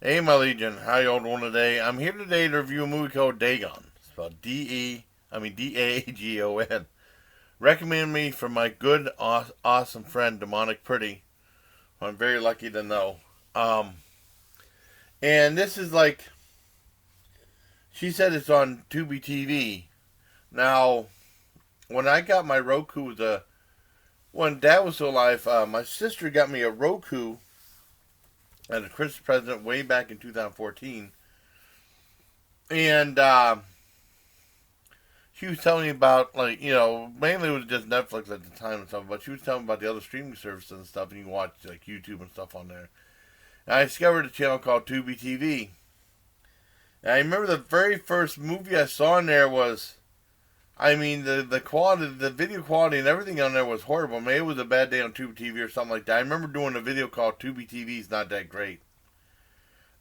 Hey, my Legion, how y'all doing today? I'm here today to review a movie called Dagon. It's spelled Dagon. Recommended me from my good, awesome friend Demonic Pretty, who I'm very lucky to know. Um, and this is like she said it's on Tubi TV. Now, when I got my Roku, when Dad was still alive, my sister got me a Roku as a Christmas present way back in 2014, and she was telling me about, like, mainly it was just Netflix at the time and stuff, but she was telling me about the other streaming services and stuff, and you can watch like YouTube and stuff on there. And I discovered a channel called Tubi TV. And I remember the very first movie I saw in there was, I mean, the quality, the video quality and everything on there was horrible. Maybe it was a bad day on Tubi TV or something like that. I remember doing a video called Tubi TV's Not That Great.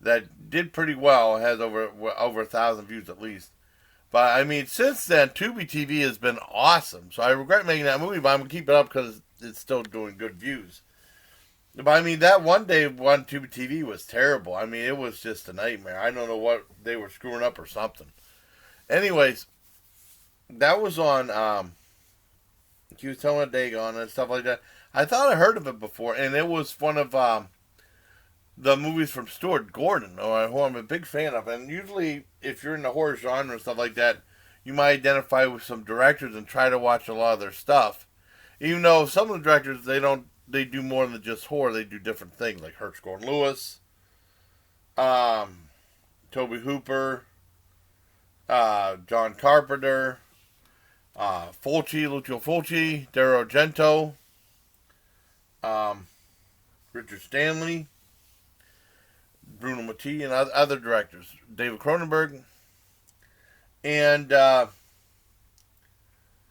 That did pretty well. It has over 1,000 views at least. But I mean, since then, Tubi TV has been awesome. So I regret making that movie, but I'm gonna keep it up because it's still doing good views. But I mean, that one day one Tubi TV was terrible. I mean, it was just a nightmare. I don't know what they were screwing up or something. Anyways, that was on. She was telling a Dagon and stuff like that. I thought I heard of it before, and it was one of the movies from Stuart Gordon, who I'm a big fan of. And usually, if you're in the horror genre and stuff like that, you might identify with some directors and try to watch a lot of their stuff. Even though some of the directors, they do more than just horror. They do different things, like Hertz Gordon Lewis, um, Toby Hooper, John Carpenter, Lucio Fulci, Dario Argento, um, Richard Stanley, Bruno Mattei, and other directors, David Cronenberg, and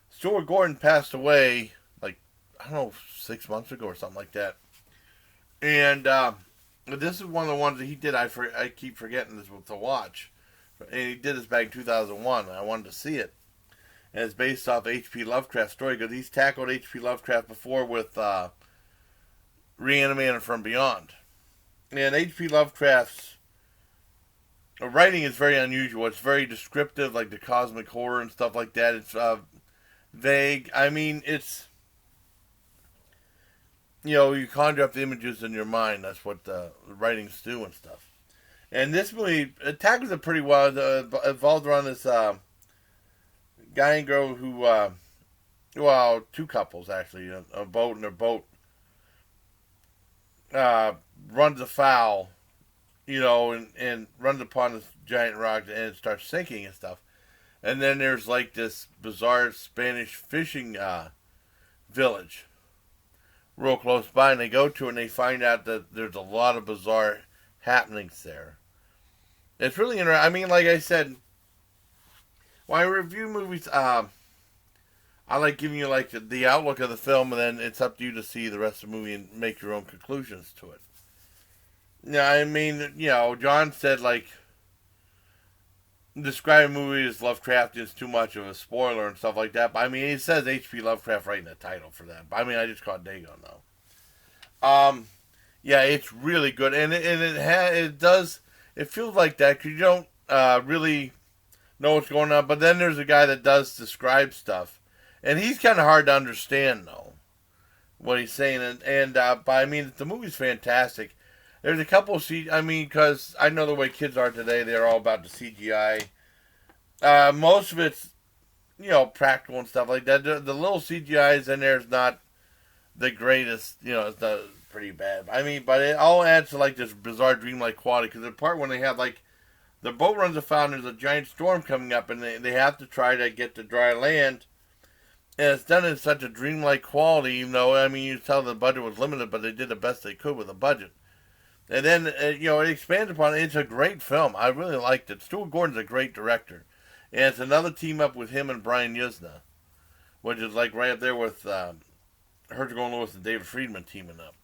Stuart Gordon passed away, like, I don't know, 6 months ago or something like that. And this is one of the ones that he did. I keep forgetting this to watch, and he did this back in 2001. I wanted to see it, and it's based off H.P. Lovecraft's story because he's tackled H.P. Lovecraft before with Reanimator from Beyond. And H.P. Lovecraft's writing is very unusual. It's very descriptive, like the cosmic horror and stuff like that. It's vague. I mean, it's, you conjure up the images in your mind. That's what the writings do and stuff. And this movie, it tackles it pretty well. It evolved around this guy and girl who, well, two couples actually, a boat, and their boat runs afoul, and runs upon this giant rock and it starts sinking and stuff. And then there's like this bizarre Spanish fishing village real close by, and they go to it and they find out that there's a lot of bizarre happenings there. It's really interesting. I mean, like I said, when I review movies, I like giving you like the outlook of the film, and then it's up to you to see the rest of the movie and make your own conclusions to it. Yeah, I mean, John said like describing a movie as Lovecraft is too much of a spoiler and stuff like that. But I mean, he says H.P. Lovecraft right in the title for that. But I mean, I just caught Dagon though. Yeah, it's really good, and it feels like that because you don't really know what's going on. But then there's a guy that does describe stuff, and he's kind of hard to understand though what he's saying. And but I mean, the movie's fantastic. There's a couple of I mean, because I know the way kids are today, they're all about the CGI. Most of it's practical and stuff like that. The little CGI's in there is not the greatest. It's not pretty bad. I mean, but it all adds to like this bizarre dreamlike quality. Because the part when they have like the boat runs afoul and there's a giant storm coming up, and they have to try to get to dry land. And it's done in such a dreamlike quality, even though, I mean, you tell the budget was limited, but they did the best they could with the budget. And then, it expands upon it. It's a great film. I really liked it. Stuart Gordon's a great director. And it's another team up with him and Brian Yuzna, which is like right up there with Hertz Gordon Lewis and David Friedman teaming up,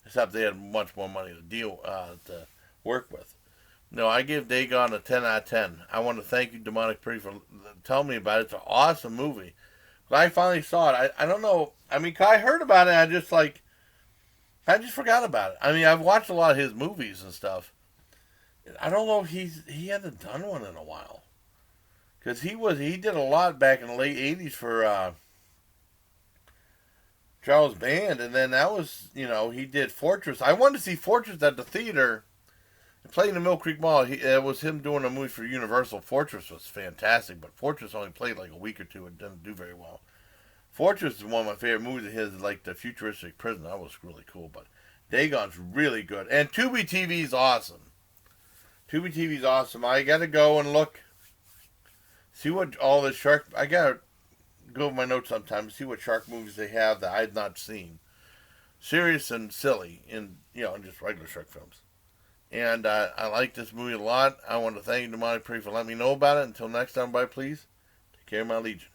Except they had much more money to work with. No, I give Dagon a 10 out of 10. I want to thank you, Demonic Pretty, for telling me about it. It's an awesome movie. But I finally saw it. I don't know. I mean, I heard about it. I just forgot about it. I mean, I've watched a lot of his movies and stuff. I don't know if he hasn't done one in a while. Because he did a lot back in the late 80s for Charles Band, and then that was, he did Fortress. I wanted to see Fortress at the theater. It played in the Mill Creek Mall. It was him doing a movie for Universal. Fortress was fantastic, but Fortress only played like a week or two. It didn't do very well. Fortress is one of my favorite movies of his, like the futuristic prison. That was really cool, but Dagon's really good. And Tubi TV's awesome. Tubi TV's awesome. I gotta go and look, see what all the shark. I gotta go over my notes sometime to see what shark movies they have that I've not seen. Serious and silly, and just regular shark films. And I like this movie a lot. I want to thank you, Demani Pre, for letting me know about it. Until next time, bye, please. Take care of my legion.